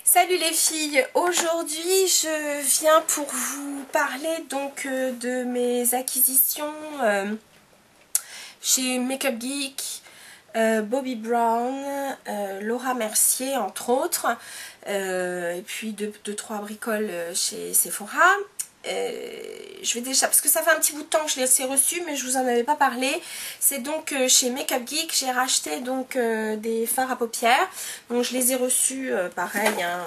Salut les filles, aujourd'hui je viens pour vous parler donc de mes acquisitions chez Makeup Geek, Bobbi Brown, Laura Mercier entre autres, et puis deux trois bricoles chez Sephora. Je vais déjà, parce que ça fait un petit bout de temps que je les ai reçus, mais je vous en avais pas parlé. C'est donc chez Makeup Geek, j'ai racheté donc des fards à paupières. Donc je les ai reçus, pareil, hein,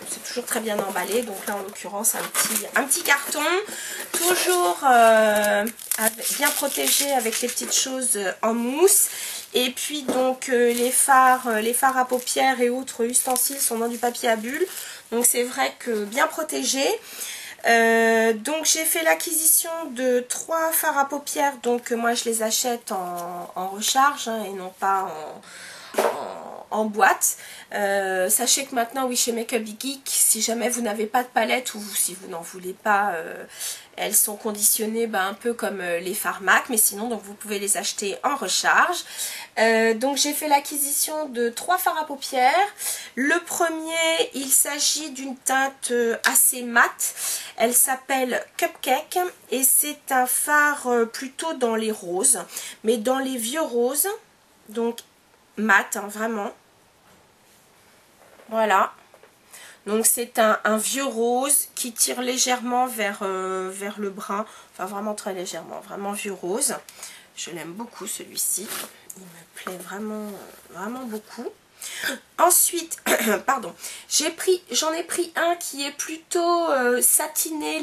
c'est toujours très bien emballé. Donc là en l'occurrence un petit carton, toujours bien protégé avec les petites choses en mousse. Et puis donc les fards à paupières et autres ustensiles sont dans du papier à bulles. Donc c'est vrai que bien protégé. Donc j'ai fait l'acquisition de 3 fards à paupières, donc moi je les achète en recharge hein, et non pas en boîte. Sachez que maintenant, oui, chez Makeup Geek, si jamais vous n'avez pas de palette ou si vous n'en voulez pas, elles sont conditionnées un peu comme les fards MAC, mais sinon donc vous pouvez les acheter en recharge. Donc j'ai fait l'acquisition de 3 fards à paupières. Le premier, il s'agit d'une teinte assez mate. Elle s'appelle Cupcake et c'est un fard plutôt dans les roses, mais dans les vieux roses, donc mat, hein, vraiment. Voilà. Donc c'est un vieux rose qui tire légèrement vers le brun. Enfin vraiment très légèrement. Vraiment vieux rose. Je l'aime beaucoup celui-ci. Il me plaît vraiment, vraiment beaucoup. Ensuite, pardon, j'en ai pris un qui est plutôt satiné,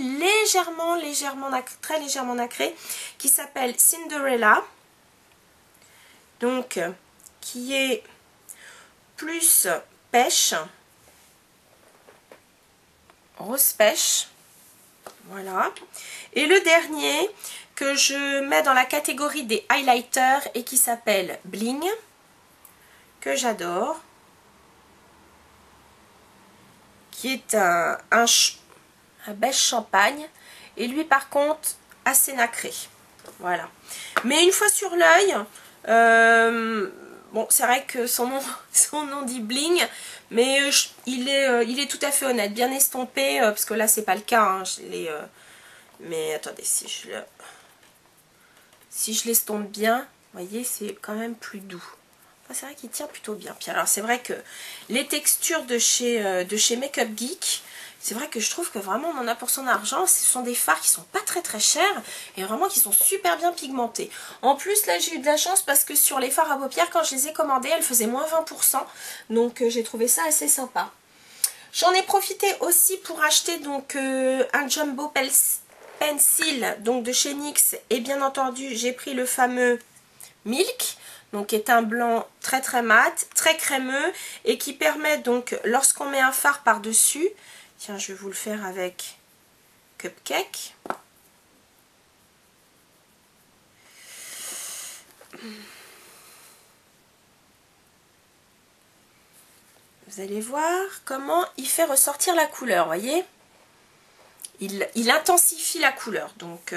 très légèrement nacré, qui s'appelle Cinderella. Donc, qui est plus pêche, rose pêche, voilà. Et le dernier que je mets dans la catégorie des highlighters et qui s'appelle Bling, que j'adore, qui est un beige champagne et lui par contre assez nacré, voilà. Mais une fois sur l'œil, bon, c'est vrai que son nom dit Bling, mais il est tout à fait honnête, bien estompé, parce que là c'est pas le cas, hein, mais attendez, si je l'estompe bien, vous voyez, c'est quand même plus doux. Enfin, c'est vrai qu'il tient plutôt bien. Puis alors c'est vrai que les textures de chez Makeup Geek, c'est vrai que je trouve que vraiment on en a pour son argent. Ce sont des fards qui sont pas très très chers et vraiment qui sont super bien pigmentés. En plus là j'ai eu de la chance parce que sur les fards à paupières quand je les ai commandés elles faisaient moins 20%. Donc j'ai trouvé ça assez sympa. J'en ai profité aussi pour acheter donc un Jumbo Pencil donc de chez NYX et bien entendu j'ai pris le fameux Milk. Donc qui est un blanc très très mat, très crémeux et qui permet donc lorsqu'on met un fard par dessus, tiens je vais vous le faire avec Cupcake, vous allez voir comment il fait ressortir la couleur, voyez, il intensifie la couleur, donc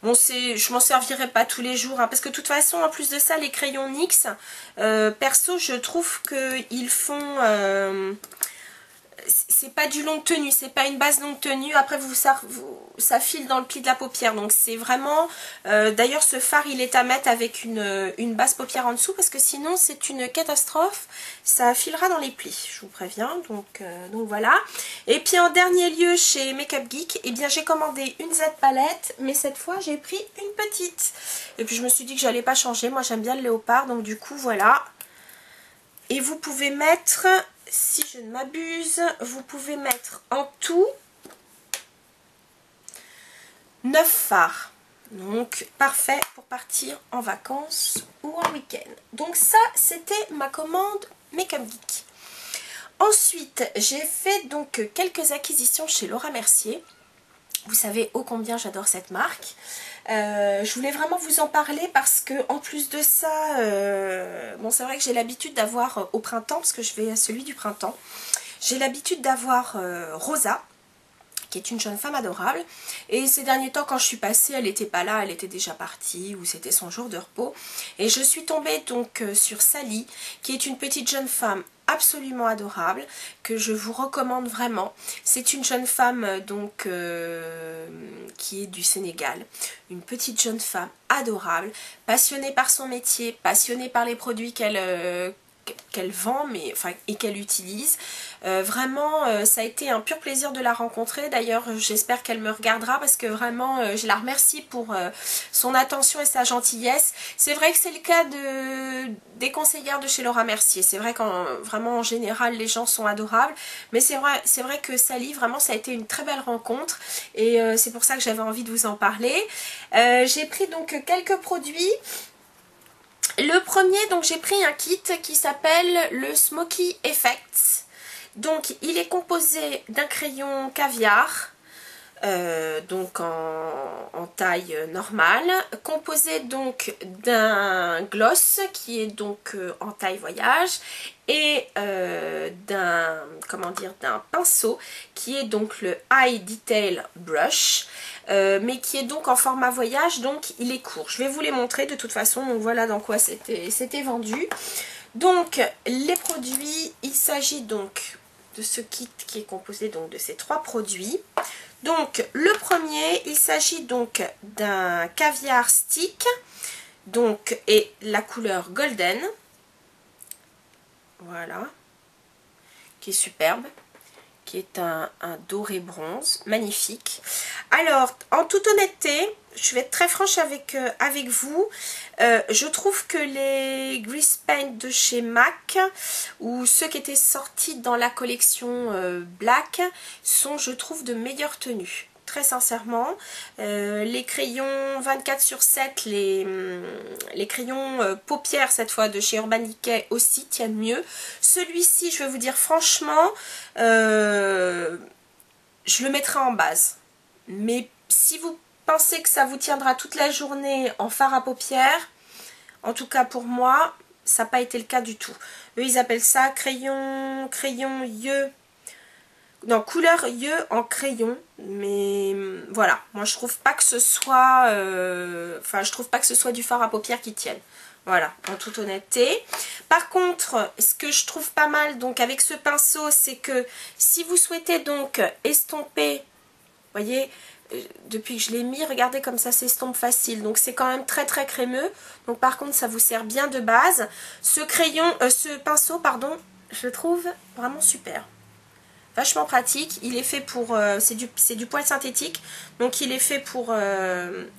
bon, je m'en servirai pas tous les jours, hein, parce que de toute façon, en plus de ça, les crayons NYX, perso, je trouve qu'ils font... c'est pas du longue tenue, c'est pas une base longue tenue. Après, ça file dans le pli de la paupière. Donc, c'est vraiment... D'ailleurs, ce fard, il est à mettre avec une base paupière en dessous, parce que sinon, c'est une catastrophe. Ça filera dans les plis, je vous préviens. Donc voilà. Et puis, en dernier lieu, chez Makeup Geek, eh bien, j'ai commandé une Z palette, mais cette fois, j'ai pris une petite. Et puis, je me suis dit que j'allais pas changer. Moi, j'aime bien le léopard, donc du coup, voilà. Et vous pouvez mettre... Si je ne m'abuse, vous pouvez mettre en tout 9 fards. Donc parfait pour partir en vacances ou en week-end. Donc ça, c'était ma commande Makeup Geek. Ensuite, j'ai fait donc quelques acquisitions chez Laura Mercier. Vous savez ô combien j'adore cette marque. Je voulais vraiment vous en parler parce que en plus de ça, bon c'est vrai que j'ai l'habitude d'avoir au printemps, parce que je vais à celui du printemps, j'ai l'habitude d'avoir Rosa, qui est une jeune femme adorable, et ces derniers temps quand je suis passée, elle n'était pas là, elle était déjà partie, ou c'était son jour de repos, et je suis tombée donc sur Sally, qui est une petite jeune femme absolument adorable, que je vous recommande vraiment. C'est une jeune femme donc qui est du Sénégal, une petite jeune femme adorable, passionnée par son métier, passionnée par les produits qu'elle vend et qu'elle utilise. Vraiment ça a été un pur plaisir de la rencontrer. D'ailleurs j'espère qu'elle me regardera parce que vraiment je la remercie pour son attention et sa gentillesse. C'est vrai que c'est le cas des conseillères de chez Laura Mercier. C'est vrai qu'en vraiment en général les gens sont adorables, mais c'est vrai que Sally, vraiment ça a été une très belle rencontre et c'est pour ça que j'avais envie de vous en parler. J'ai pris donc quelques produits. Le premier, donc j'ai pris un kit qui s'appelle le Smoky Effects. Donc il est composé d'un crayon caviar, donc en taille normale, composé donc d'un gloss qui est donc en taille voyage et d'un pinceau qui est donc le Eye Detail Brush, mais qui est donc en format voyage, donc il est court. Je vais vous les montrer de toute façon, donc voilà dans quoi c'était vendu. Donc les produits, il s'agit donc de ce kit qui est composé donc de ces 3 produits. Donc le premier, il s'agit donc d'un caviar stick, donc et la couleur golden, voilà, qui est superbe, qui est un doré bronze, magnifique. Alors, en toute honnêteté, je vais être très franche avec vous, je trouve que les Grease Paint de chez MAC, ou ceux qui étaient sortis dans la collection Black, sont, je trouve, de meilleure tenue. Très sincèrement, les crayons 24/7, les crayons paupières cette fois de chez Urban Decay aussi tiennent mieux. Celui-ci, je vais vous dire franchement, je le mettrai en base. Mais si vous pensez que ça vous tiendra toute la journée en fard à paupières, en tout cas pour moi, ça n'a pas été le cas du tout. Eux, ils appellent ça crayon yeux. Non, couleur yeux en crayon, mais voilà, moi je trouve pas que ce soit je trouve pas que ce soit du fard à paupières qui tienne. Voilà, en toute honnêteté. Par contre, ce que je trouve pas mal donc avec ce pinceau, c'est que si vous souhaitez donc estomper, vous voyez, depuis que je l'ai mis, regardez comme ça s'estompe facile. Donc c'est quand même très très crémeux. Donc par contre, ça vous sert bien de base. Ce pinceau, pardon, je le trouve vraiment super. Vachement pratique, il est fait pour, c'est du poil synthétique, donc il est fait pour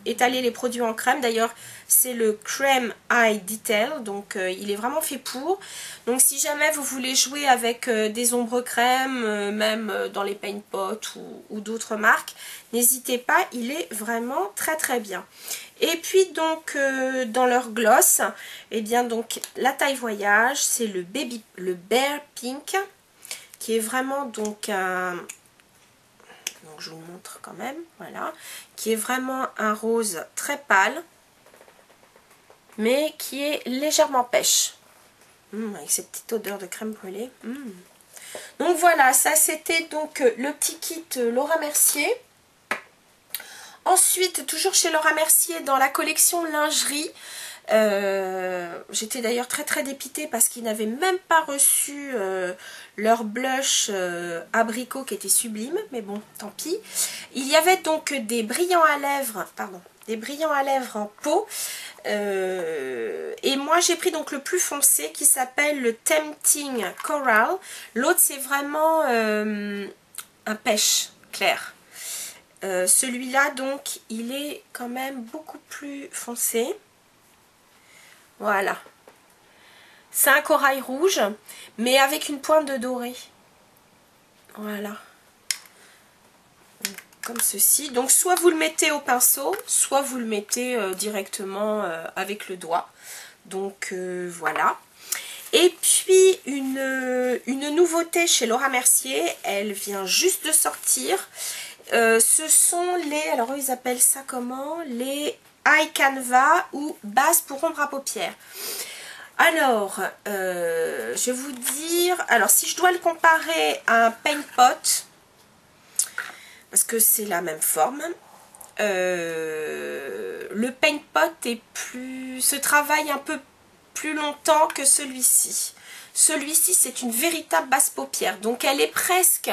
étaler les produits en crème. D'ailleurs c'est le Crème Eye Detail, donc il est vraiment fait pour. Donc si jamais vous voulez jouer avec des ombres crème, même dans les Paint Pot ou d'autres marques, n'hésitez pas, il est vraiment très très bien. Et puis donc dans leur gloss, et bien donc la taille voyage, c'est le Bear Pink, qui est vraiment donc donc je vous montre quand même, voilà, qui est vraiment un rose très pâle, mais qui est légèrement pêche, avec cette petite odeur de crème brûlée. Donc voilà, ça c'était donc le petit kit Laura Mercier. Ensuite, toujours chez Laura Mercier, dans la collection lingerie, j'étais d'ailleurs très très dépitée parce qu'ils n'avaient même pas reçu leur blush abricot qui était sublime, mais bon, tant pis. Il y avait donc des brillants à lèvres, en peau, et moi j'ai pris donc le plus foncé qui s'appelle le Tempting Coral. L'autre c'est vraiment un pêche clair. Celui-là donc il est quand même beaucoup plus foncé. Voilà, c'est un corail rouge mais avec une pointe de doré, voilà, comme ceci. Donc soit vous le mettez au pinceau, soit vous le mettez directement avec le doigt. Donc voilà. Et puis une nouveauté chez Laura Mercier, elle vient juste de sortir. Ce sont les, alors eux ils appellent ça comment, les Eye Canva ou base pour ombre à paupières. Alors, je vais vous dire, alors si je dois le comparer à un Paint Pot, parce que c'est la même forme, le Paint Pot est se travaille un peu plus longtemps que celui-ci. Celui-ci, c'est une véritable basse paupière. Donc, elle est presque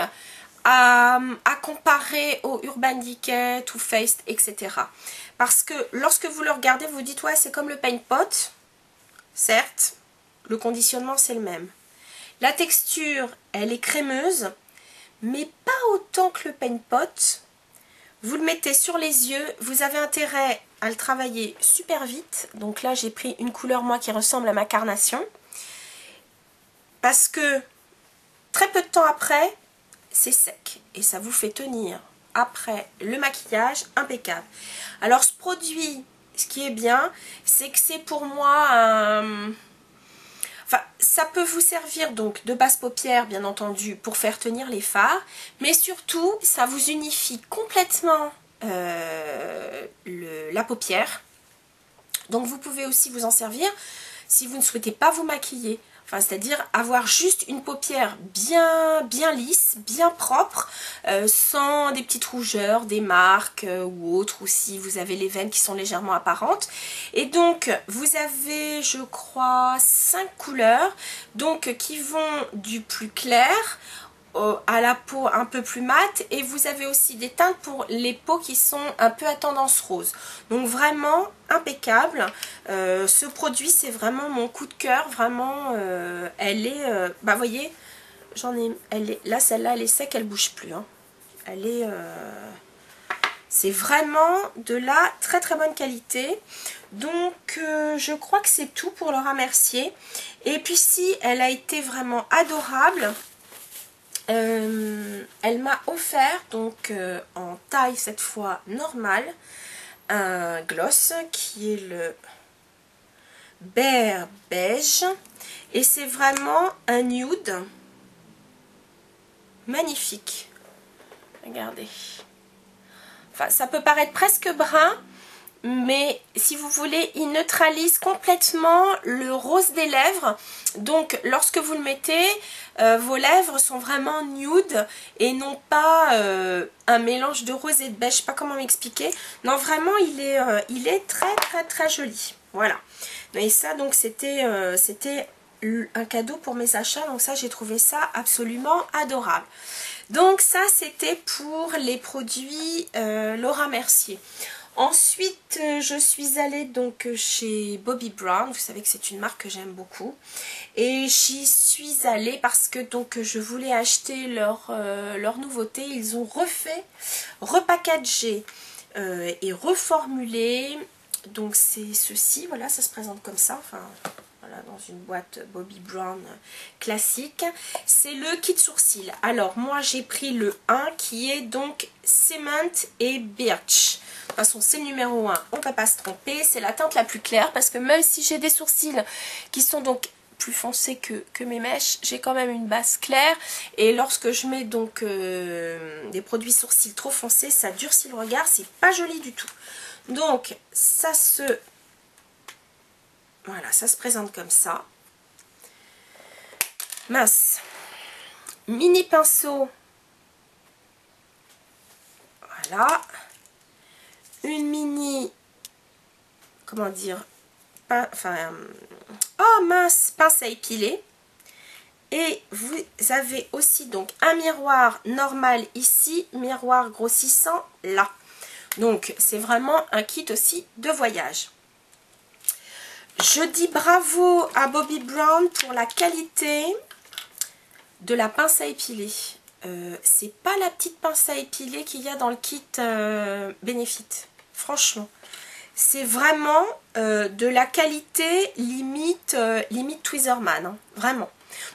à comparer au Urban Decay, Too Faced, etc. Parce que lorsque vous le regardez, vous dites, ouais, c'est comme le Paint Pot. Certes, le conditionnement, c'est le même. La texture, elle est crémeuse, mais pas autant que le Paint Pot. Vous le mettez sur les yeux, vous avez intérêt à le travailler super vite. Donc là, j'ai pris une couleur, moi, qui ressemble à ma carnation. Parce que très peu de temps après, c'est sec. Et ça vous fait tenir, après le maquillage, impeccable. Alors, ce produit, ce qui est bien, c'est que c'est pour moi un... Enfin, ça peut vous servir donc de base paupière, bien entendu, pour faire tenir les fards, mais surtout, ça vous unifie complètement la paupière. Donc, vous pouvez aussi vous en servir si vous ne souhaitez pas vous maquiller. Enfin, c'est-à-dire avoir juste une paupière bien lisse, bien propre, sans des petites rougeurs, des marques ou autres, ou si vous avez les veines qui sont légèrement apparentes. Et donc, vous avez, je crois, 5 couleurs, donc qui vont du plus clair à la peau un peu plus mate, et vous avez aussi des teintes pour les peaux qui sont un peu à tendance rose. Donc vraiment impeccable. Ce produit, c'est vraiment mon coup de cœur. Vraiment, elle est, bah voyez, là celle-là elle est sec, elle bouge plus. Hein. Elle est, c'est vraiment de la très bonne qualité. Donc je crois que c'est tout pour Laura Mercier. Et puis si elle a été vraiment adorable. Elle m'a offert donc en taille cette fois normale un gloss qui est le Bear Beige et c'est vraiment un nude magnifique. Regardez, enfin ça peut paraître presque brun, mais si vous voulez, il neutralise complètement le rose des lèvres. Donc lorsque vous le mettez, vos lèvres sont vraiment nude et non pas un mélange de rose et de beige. Je sais pas comment m'expliquer. Non, vraiment, il est très joli. Voilà. Et ça, donc, c'était un cadeau pour mes achats. Donc ça, j'ai trouvé ça absolument adorable. Donc ça, c'était pour les produits Laura Mercier. Ensuite, je suis allée donc chez Bobbi Brown. Vous savez que c'est une marque que j'aime beaucoup. Et j'y suis allée parce que donc je voulais acheter leur nouveauté. Ils ont repackagé et reformulé. Donc c'est ceci, voilà, ça se présente comme ça. Enfin, voilà, dans une boîte Bobbi Brown classique. C'est le kit sourcil. Alors moi j'ai pris le 1 qui est donc Cement et Birch. De toute façon, c'est le numéro 1, on ne peut pas se tromper. C'est la teinte la plus claire parce que même si j'ai des sourcils qui sont donc plus foncés que mes mèches, j'ai quand même une base claire. Et lorsque je mets donc des produits sourcils trop foncés, ça durcit le regard, c'est pas joli du tout. Donc, voilà, ça se présente comme ça. Mince. Mini pinceau. Voilà. Une mini, comment dire, oh mince, pince à épiler. Et vous avez aussi donc un miroir normal ici, miroir grossissant là. Donc c'est vraiment un kit aussi de voyage. Je dis bravo à Bobbi Brown pour la qualité de la pince à épiler. C'est pas la petite pince à épiler qu'il y a dans le kit Benefit. Franchement, c'est vraiment de la qualité limite Tweezerman, hein, vraiment.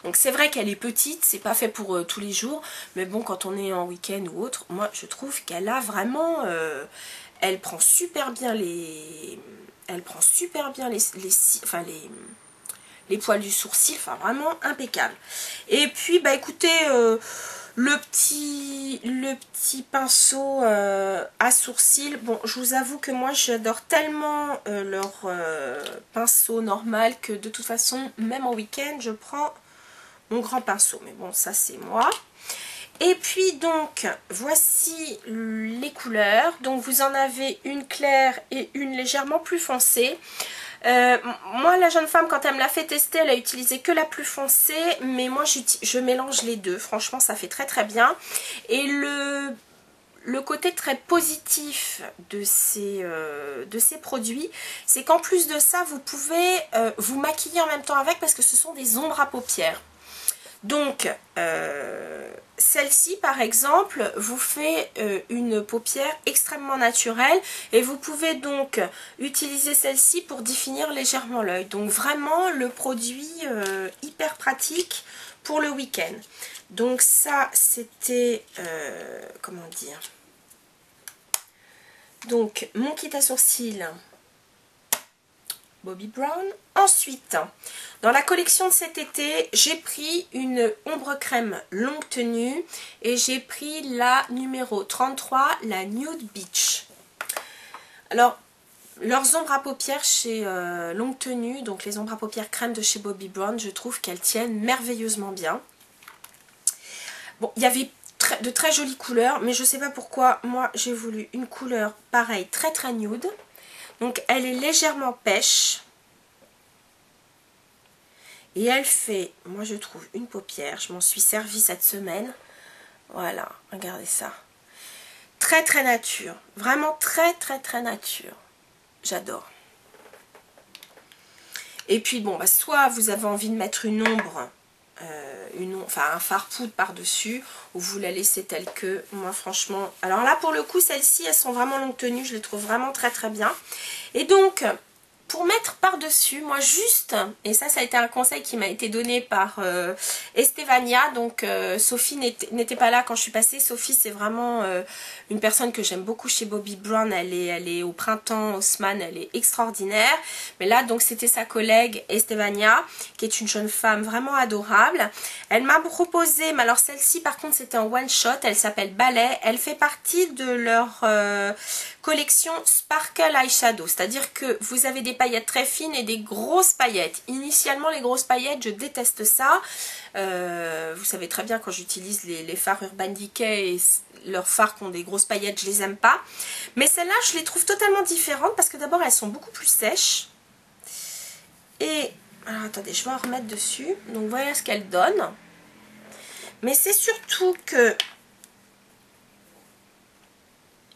Donc c'est vrai qu'elle est petite, c'est pas fait pour tous les jours, mais bon, quand on est en week-end ou autre, moi je trouve qu'elle a vraiment, elle prend super bien les poils du sourcil, enfin vraiment impeccable. Et puis bah écoutez, le petit pinceau à sourcils, bon je vous avoue que moi j'adore tellement leur pinceau normal que de toute façon même en week-end je prends mon grand pinceau, mais bon ça c'est moi. Et puis donc voici les couleurs, donc vous en avez une claire et une légèrement plus foncée. Moi, la jeune femme, quand elle me l'a fait tester, elle a utilisé que la plus foncée, mais moi je mélange les deux. Franchement, ça fait très très bien. Et le côté très positif de ces produits, c'est qu'en plus de ça, vous pouvez vous maquiller en même temps avec, parce que ce sont des ombres à paupières. Donc, celle-ci, par exemple, vous fait une paupière extrêmement naturelle et vous pouvez donc utiliser celle-ci pour définir légèrement l'œil. Donc, vraiment, le produit hyper pratique pour le week-end. Donc, ça, c'était... comment dire? Donc, mon kit à sourcils Bobbi Brown. Ensuite, dans la collection de cet été, j'ai pris une ombre crème longue tenue et j'ai pris la numéro 33, la Nude Beach. Alors, leurs ombres à paupières chez longue tenue, donc les ombres à paupières crème de chez Bobbi Brown, je trouve qu'elles tiennent merveilleusement bien. Bon, il y avait de très jolies couleurs, mais je ne sais pas pourquoi, moi j'ai voulu une couleur pareille, très très nude. Donc elle est légèrement pêche. Et elle fait, moi je trouve, une paupière. Je m'en suis servie cette semaine. Voilà, regardez ça. Très très nature. Vraiment très très très nature. J'adore. Et puis bon, bah, soit vous avez envie de mettre une ombre, enfin un fard poudre par-dessus, ou vous la laissez telle que. Moi franchement, alors là pour le coup, celles-ci, elles sont vraiment longue tenue. Je les trouve vraiment très très bien. Et donc... pour mettre par-dessus, moi juste, et ça a été un conseil qui m'a été donné par Estevania, donc Sophie n'était pas là quand je suis passée. Sophie, c'est vraiment une personne que j'aime beaucoup chez Bobbi Brown, elle est au printemps Haussmann, elle est extraordinaire. Mais là, donc c'était sa collègue Estevania, qui est une jeune femme vraiment adorable. Elle m'a proposé, mais alors celle-ci par contre c'était en one shot, elle s'appelle Ballet, elle fait partie de leur collection Sparkle Eyeshadow, c'est-à-dire que vous avez des paillettes très fines et des grosses paillettes. Initialement, les grosses paillettes, je déteste ça. Vous savez très bien quand j'utilise les fards Urban Decay et leurs fards qui ont des grosses paillettes, je les aime pas. Mais celles-là, je les trouve totalement différentes parce que d'abord, elles sont beaucoup plus sèches. Et, alors attendez, je vais en remettre dessus. Donc, voilà ce qu'elles donnent. Mais c'est surtout que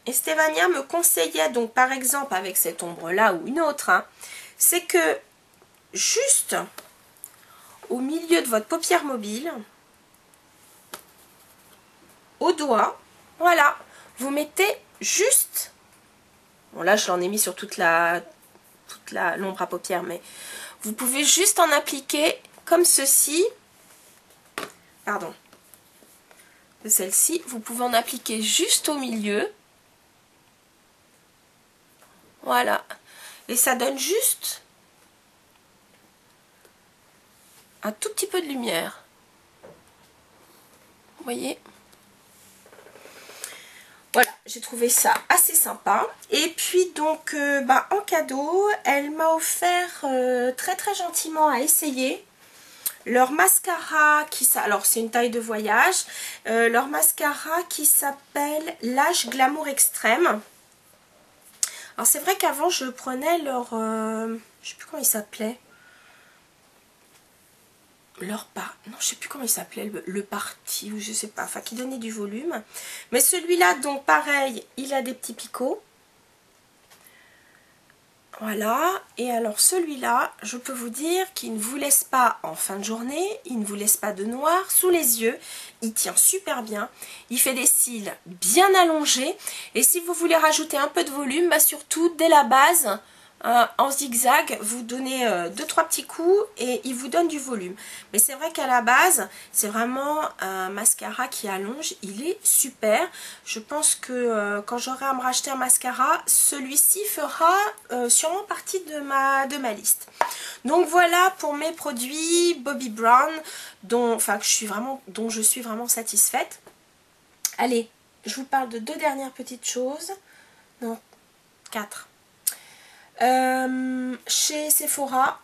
Estevania me conseillait, donc par exemple avec cette ombre là ou une autre, hein, c'est que juste au milieu de votre paupière mobile, au doigt, voilà, vous mettez juste, bon là je l'en ai mis sur toute l'ombre à paupières, mais vous pouvez juste en appliquer comme ceci, pardon, de celle-ci, vous pouvez en appliquer juste au milieu. Voilà. Et ça donne juste un tout petit peu de lumière. Vous voyez? Voilà, j'ai trouvé ça assez sympa. Et puis donc, en cadeau, elle m'a offert très très gentiment à essayer leur mascara alors c'est une taille de voyage, leur mascara qui s'appelle Lash Glamour Extrême. Alors c'est vrai qu'avant je prenais leur, je sais plus comment il s'appelait, non je sais plus comment il s'appelait, le parti ou je sais pas, enfin qui donnait du volume. Mais celui-là donc pareil, il a des petits picots. Voilà, et alors celui-là, je peux vous dire qu'il ne vous laisse pas en fin de journée, il ne vous laisse pas de noir sous les yeux, il tient super bien, il fait des cils bien allongés, et si vous voulez rajouter un peu de volume, bah surtout dès la base, en zigzag, vous donnez 2-3 petits coups et il vous donne du volume. Mais c'est vrai qu'à la base, c'est vraiment un mascara qui allonge, il est super. Je pense que quand j'aurai à me racheter un mascara, celui-ci fera sûrement partie de ma liste. Donc voilà pour mes produits Bobbi Brown, dont je suis vraiment satisfaite. Allez, je vous parle de 2 dernières petites choses. Non, 4. Chez Sephora,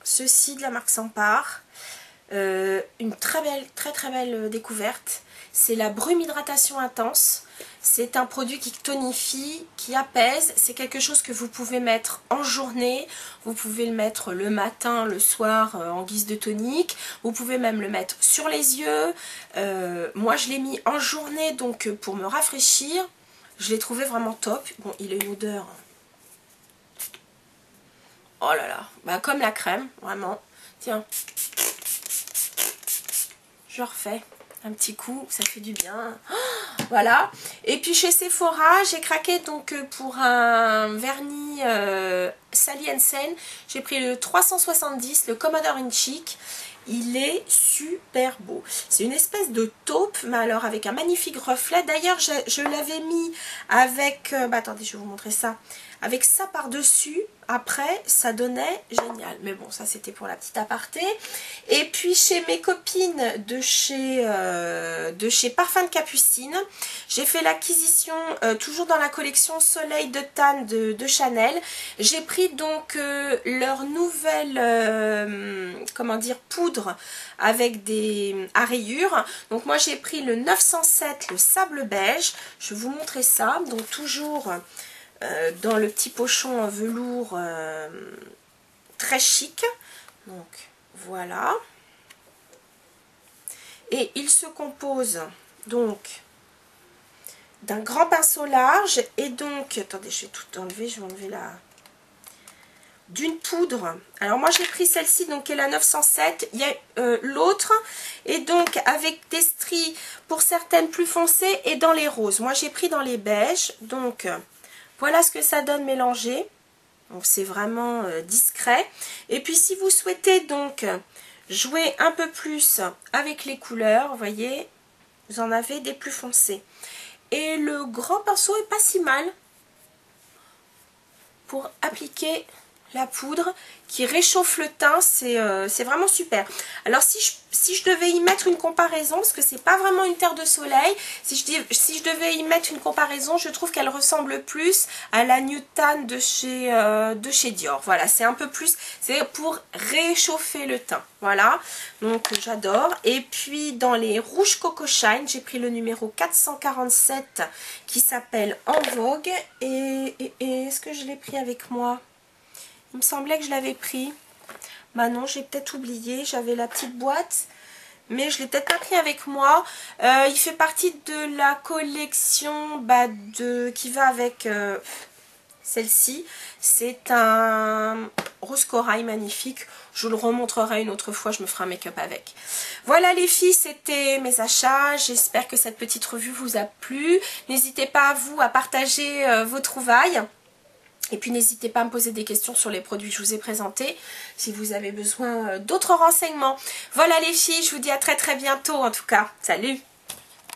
ceci de la marque Sampar. Une très belle découverte. C'est la Brume Hydratation Intense. C'est un produit qui tonifie, qui apaise. C'est quelque chose que vous pouvez mettre en journée. Vous pouvez le mettre le matin, le soir en guise de tonique. Vous pouvez même le mettre sur les yeux. Moi je l'ai mis en journée donc pour me rafraîchir. Je l'ai trouvé vraiment top. Bon, il a une odeur. Oh là là, bah, comme la crème, vraiment. Tiens. Je refais un petit coup, ça fait du bien. Oh, voilà. Et puis chez Sephora, j'ai craqué donc pour un vernis Sally Hansen. J'ai pris le 370, le Commodore Inchic. Il est super beau. C'est une espèce de taupe, mais alors avec un magnifique reflet. D'ailleurs, je l'avais mis avec... attendez, je vais vous montrer ça. Avec ça par-dessus, après, ça donnait génial. Mais bon, ça c'était pour la petite aparté. Et puis chez mes copines de chez Parfum de Capucine, j'ai fait l'acquisition, toujours dans la collection Soleil de Tanne de Chanel. J'ai pris donc leur nouvelle, comment dire, poudre avec des à rayures. Donc moi j'ai pris le 907, le sable beige. Je vais vous montrer ça. Donc toujours... dans le petit pochon en velours très chic. Donc voilà. Et il se compose donc d'un grand pinceau large et donc, attendez, je vais tout enlever, je vais enlever la... d'une poudre. Alors moi j'ai pris celle-ci donc qui est la 907, il y a l'autre et donc avec des stries pour certaines plus foncées et dans les roses. Moi j'ai pris dans les beiges, donc voilà ce que ça donne mélangé. Donc c'est vraiment discret. Et puis si vous souhaitez donc jouer un peu plus avec les couleurs, vous voyez, vous en avez des plus foncés. Et le grand pinceau est pas si mal pour appliquer la poudre qui réchauffe le teint, c'est vraiment super. Alors si je devais y mettre une comparaison, parce que c'est pas vraiment une terre de soleil, si je devais y mettre une comparaison, je trouve qu'elle ressemble plus à la Nude Tan de chez Dior. Voilà, c'est un peu plus, c'est pour réchauffer le teint. Voilà, donc j'adore. Et puis dans les rouges Coco Shine, j'ai pris le numéro 447 qui s'appelle En Vogue. Et est-ce que je l'ai pris avec moi ? Il me semblait que je l'avais pris. Bah non, j'ai peut-être oublié. J'avais la petite boîte. Mais je l'ai peut-être pas pris avec moi. Il fait partie de la collection qui va avec celle-ci. C'est un rose corail magnifique. Je vous le remontrerai une autre fois. Je me ferai un make-up avec. Voilà les filles, c'était mes achats. J'espère que cette petite revue vous a plu. N'hésitez pas à partager vos trouvailles. Et puis n'hésitez pas à me poser des questions sur les produits que je vous ai présentés si vous avez besoin d'autres renseignements. Voilà les filles, je vous dis à très bientôt en tout cas. Salut!